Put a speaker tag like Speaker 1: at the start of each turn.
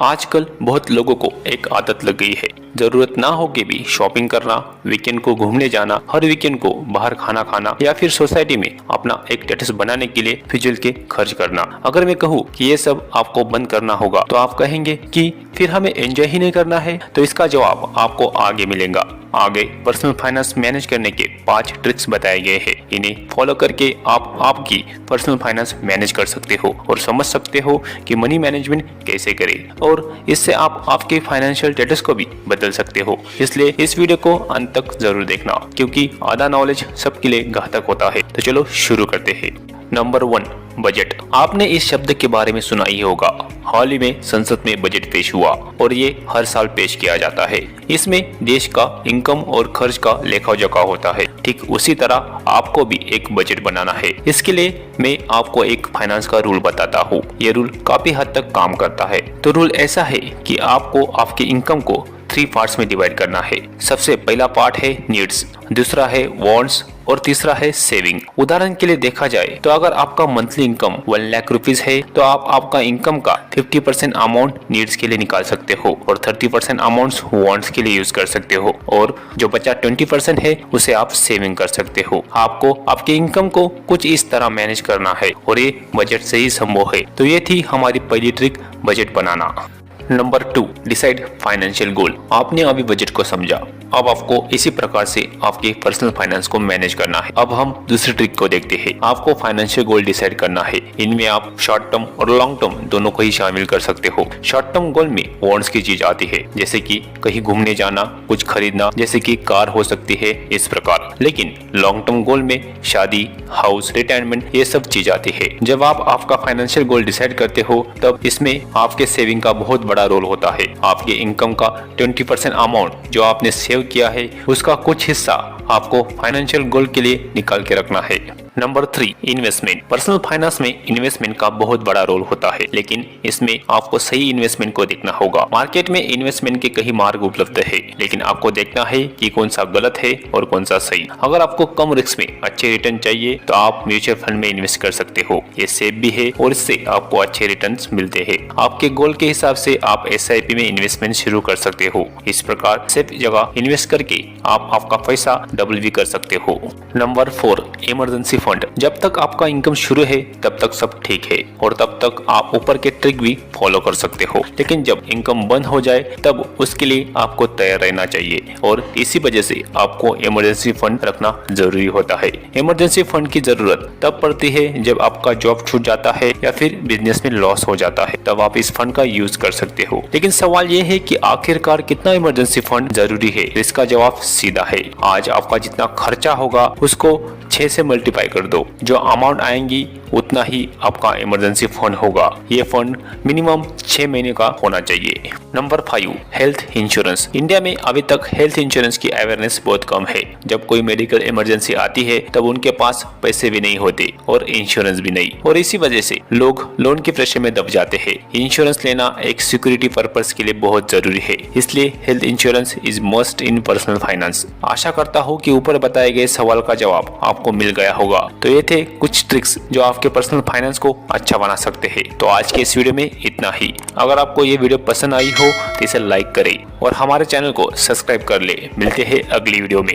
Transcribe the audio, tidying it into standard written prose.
Speaker 1: आजकल बहुत लोगों को एक आदत लग गई है, जरूरत ना हो के भी शॉपिंग करना, वीकेंड को घूमने जाना, हर वीकेंड को बाहर खाना खाना या फिर सोसाइटी में अपना एक स्टेटस बनाने के लिए फिजूल के खर्च करना। अगर मैं कहूँ कि ये सब आपको बंद करना होगा तो आप कहेंगे कि फिर हमें एंजॉय ही नहीं करना है। तो इसका जवाब आपको आगे मिलेगा। आगे पर्सनल फाइनेंस मैनेज करने के 5 ट्रिक्स बताए गए हैं। इन्हें फॉलो करके आप आपकी पर्सनल फाइनेंस मैनेज कर सकते हो और समझ सकते हो कि मनी मैनेजमेंट कैसे करें, और इससे आप आपके फाइनेंशियल स्टेटस को भी बदल सकते हो। इसलिए इस वीडियो को अंत तक जरूर देखना, क्योंकि आधा नॉलेज सबके लिए घातक होता है। तो चलो शुरू करते हैं। Number 1, budget. आपने इस शब्द के बारे में सुना ही होगा। हाल ही में संसद में बजट पेश हुआ और ये हर साल पेश किया जाता है। इसमें देश का इनकम और खर्च का लेखा जोखा होता है। ठीक उसी तरह आपको भी एक बजट बनाना है। इसके लिए मैं आपको एक फाइनेंस का रूल बताता हूँ। ये रूल काफी हद तक काम करता है। तो रूल ऐसा है कि आपको आपके इनकम को 3 पार्ट्स में डिवाइड करना है। सबसे पहला पार्ट है नीड्स, दूसरा है वांट्स और तीसरा है सेविंग। उदाहरण के लिए देखा जाए तो अगर आपका मंथली इनकम 1 लाख रुपीज है तो आप आपका इनकम का 50% अमाउंट नीड्स के लिए निकाल सकते हो और 30% अमाउंट वांट्स के लिए यूज कर सकते हो, और जो बचा 20% है उसे आप सेविंग कर सकते हो। आपको आपके इनकम को कुछ इस तरह मैनेज करना है और ये बजट से ही संभव है। तो ये थी हमारी पहली ट्रिक, बजट बनाना। Number 2, decide financial goal. आपने अभी बजट को समझा, अब आपको इसी प्रकार से आपके पर्सनल फाइनेंस को मैनेज करना है। अब हम दूसरी ट्रिक को देखते हैं। आपको फाइनेंशियल गोल डिसाइड करना है। इनमें आप शॉर्ट टर्म और लॉन्ग टर्म दोनों को ही शामिल कर सकते हो। शॉर्ट टर्म गोल में वांट्स की चीज आती है, जैसे कि कहीं घूमने जाना, कुछ खरीदना, जैसे कि कार हो सकती है, इस प्रकार। लेकिन लॉन्ग टर्म गोल में शादी, हाउस, रिटायरमेंट, ये सब चीज आती है। जब आप आपका फाइनेंशियल गोल डिसाइड करते हो तब इसमें आपके सेविंग का बहुत बड़ा रोल होता है। आपके इनकम का 20% अमाउंट जो आपने सेव किया है उसका कुछ हिस्सा आपको फाइनेंशियल गोल के लिए निकाल के रखना है। Number 3, investment. पर्सनल फाइनेंस में इन्वेस्टमेंट का बहुत बड़ा रोल होता है, लेकिन इसमें आपको सही इन्वेस्टमेंट को देखना होगा। मार्केट में इन्वेस्टमेंट के कई मार्ग उपलब्ध है, लेकिन आपको देखना है कि कौन सा गलत है और कौन सा सही। अगर आपको कम रिस्क में अच्छे रिटर्न चाहिए तो आप म्यूचुअल फंड में इन्वेस्ट कर सकते हो। ये सेफ भी है और इससे आपको अच्छे रिटर्न मिलते हैं। आपके गोल के हिसाब से आप SIP में इन्वेस्टमेंट शुरू कर सकते हो। इस प्रकार सेफ जगह इन्वेस्ट करके आप आपका पैसा डबल भी कर सकते हो। Number 4, emergency fund. जब तक आपका इनकम शुरू है तब तक सब ठीक है और तब तक आप ऊपर के ट्रिक भी फॉलो कर सकते हो, लेकिन जब इनकम बंद हो जाए तब उसके लिए आपको तैयार रहना चाहिए, और इसी वजह से आपको इमरजेंसी फंड रखना जरूरी होता है। इमरजेंसी फंड की जरूरत तब पड़ती है जब आपका जॉब छूट जाता है या फिर बिजनेस में लॉस हो जाता है, तब आप इस फंड का यूज कर सकते हो। लेकिन सवाल ये है कि आखिरकार कितना इमरजेंसी फंड जरूरी है? इसका जवाब सीधा है। आज आपका जितना खर्चा होगा उसको 6 से मल्टीप्लाई कर दो। जो अमाउंट आएंगी उतना ही आपका इमरजेंसी फंड होगा। ये फंड मिनिमम 6 महीने का होना चाहिए। Number 5, health insurance. इंडिया में अभी तक हेल्थ इंश्योरेंस की अवेयरनेस बहुत कम है। जब कोई मेडिकल इमरजेंसी आती है तब उनके पास पैसे भी नहीं होते और इंश्योरेंस भी नहीं, और इसी वजह से लोग लोन के प्रेशर में दब जाते हैं। इंश्योरेंस लेना एक सिक्योरिटी पर्पस के लिए बहुत जरूरी है, इसलिए health insurance is must in personal finance. आशा करता हूँ कि ऊपर बताए गए सवाल का जवाब आपको मिल गया होगा। तो ये थे कुछ ट्रिक्स जो आपके पर्सनल फाइनेंस को अच्छा बना सकते हैं। तो आज के इस वीडियो में इतना ही। अगर आपको ये वीडियो पसंद आई हो तो इसे लाइक करें और हमारे चैनल को सब्सक्राइब कर ले। मिलते हैं अगली वीडियो में।